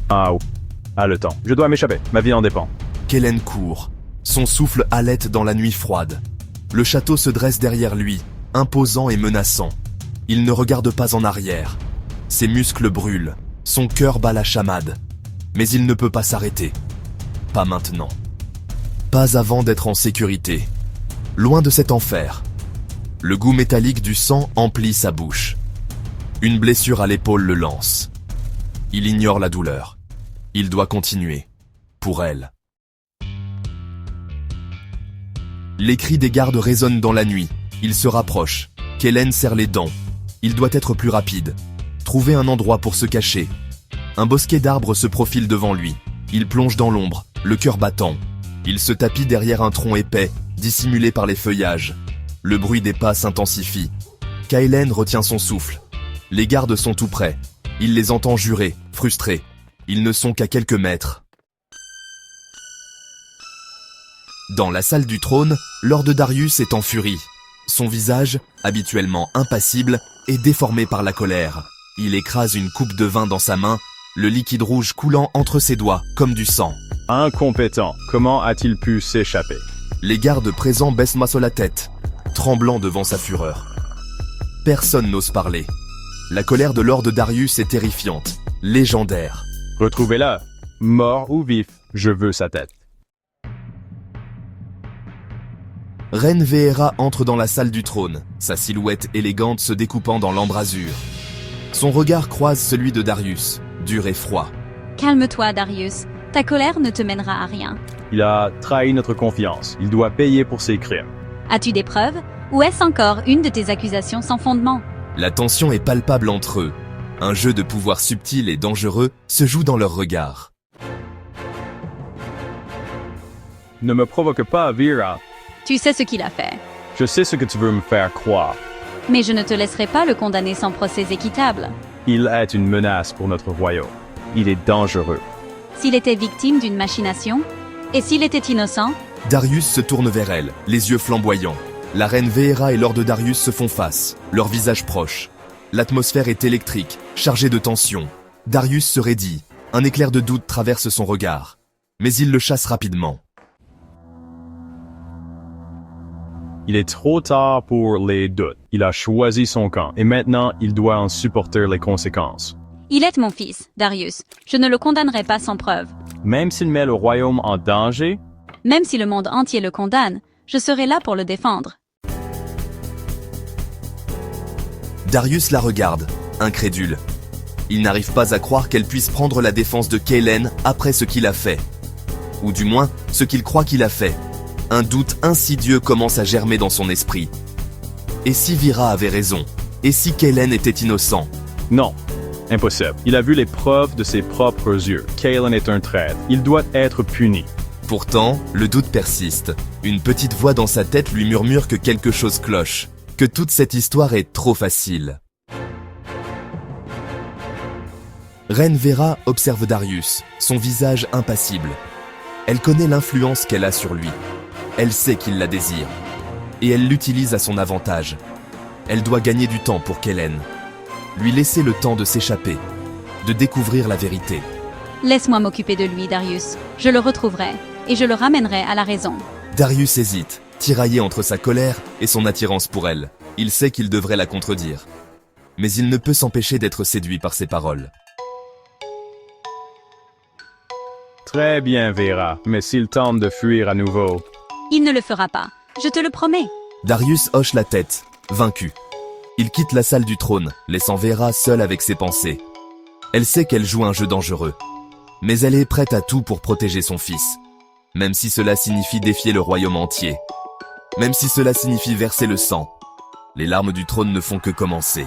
Ah, oh. Ah, le temps. Je dois m'échapper. Ma vie en dépend. Kellen court. Son souffle halète dans la nuit froide. Le château se dresse derrière lui, imposant et menaçant. Il ne regarde pas en arrière. Ses muscles brûlent. Son cœur bat la chamade. Mais il ne peut pas s'arrêter. Pas maintenant. Pas avant d'être en sécurité. Loin de cet enfer. Le goût métallique du sang emplit sa bouche. Une blessure à l'épaule le lance. Il ignore la douleur. Il doit continuer. Pour elle. Les cris des gardes résonnent dans la nuit. Il se rapproche. Kellen serre les dents. Il doit être plus rapide. Trouver un endroit pour se cacher. Un bosquet d'arbres se profile devant lui. Il plonge dans l'ombre, le cœur battant. Il se tapit derrière un tronc épais, dissimulé par les feuillages. Le bruit des pas s'intensifie. Kellen retient son souffle. Les gardes sont tout près. Il les entend jurer, frustrés. Ils ne sont qu'à quelques mètres. Dans la salle du trône, Lord Darius est en furie. Son visage, habituellement impassible, est déformé par la colère. Il écrase une coupe de vin dans sa main, le liquide rouge coulant entre ses doigts, comme du sang. Incompétent. Comment a-t-il pu s'échapper? Les gardes présents baissent massent la tête, tremblant devant sa fureur. Personne n'ose parler. La colère de Lord Darius est terrifiante, légendaire. Retrouvez-la. Mort ou vif, je veux sa tête. Reine Veera entre dans la salle du trône, sa silhouette élégante se découpant dans l'embrasure. Son regard croise celui de Darius, dur et froid. Calme-toi, Darius. Ta colère ne te mènera à rien. Il a trahi notre confiance. Il doit payer pour ses crimes. As-tu des preuves? Ou est-ce encore une de tes accusations sans fondement? La tension est palpable entre eux. Un jeu de pouvoir subtil et dangereux se joue dans leurs regards. Ne me provoque pas, Veera. Tu sais ce qu'il a fait. Je sais ce que tu veux me faire croire. Mais je ne te laisserai pas le condamner sans procès équitable. Il est une menace pour notre royaume. Il est dangereux. S'il était victime d'une machination? Et s'il était innocent? Darius se tourne vers elle, les yeux flamboyants. La reine Veera et Lord Darius se font face, leurs visages proches. L'atmosphère est électrique, chargée de tension. Darius se raidit. Un éclair de doute traverse son regard. Mais il le chasse rapidement. Il est trop tard pour les doutes. Il a choisi son camp et maintenant il doit en supporter les conséquences. Il est mon fils, Darius. Je ne le condamnerai pas sans preuve. Même s'il met le royaume en danger, Même si le monde entier le condamne, je serai là pour le défendre. Darius la regarde, incrédule. Il n'arrive pas à croire qu'elle puisse prendre la défense de Kellen après ce qu'il a fait. Ou du moins, ce qu'il croit qu'il a fait. Un doute insidieux commence à germer dans son esprit. Et si Veera avait raison? Et si Kellen était innocent? non. Impossible. Il a vu les preuves de ses propres yeux. Kellen est un traître. Il doit être puni. Pourtant, le doute persiste. Une petite voix dans sa tête lui murmure que quelque chose cloche. Que toute cette histoire est trop facile. Reine Veera observe Darius, son visage impassible. Elle connaît l'influence qu'elle a sur lui. Elle sait qu'il la désire. Et elle l'utilise à son avantage. Elle doit gagner du temps pour Kellen. Lui laisser le temps de s'échapper, de découvrir la vérité. Laisse-moi m'occuper de lui, Darius. Je le retrouverai, et je le ramènerai à la raison. Darius hésite, tiraillé entre sa colère et son attirance pour elle. Il sait qu'il devrait la contredire. Mais il ne peut s'empêcher d'être séduit par ses paroles. Très bien, Veera. Mais s'il tente de fuir à nouveau, Il ne le fera pas, je te le promets. Darius hoche la tête, vaincu. Il quitte la salle du trône, laissant Veera seule avec ses pensées. Elle sait qu'elle joue un jeu dangereux. Mais elle est prête à tout pour protéger son fils. Même si cela signifie défier le royaume entier. Même si cela signifie verser le sang. Les larmes du trône ne font que commencer.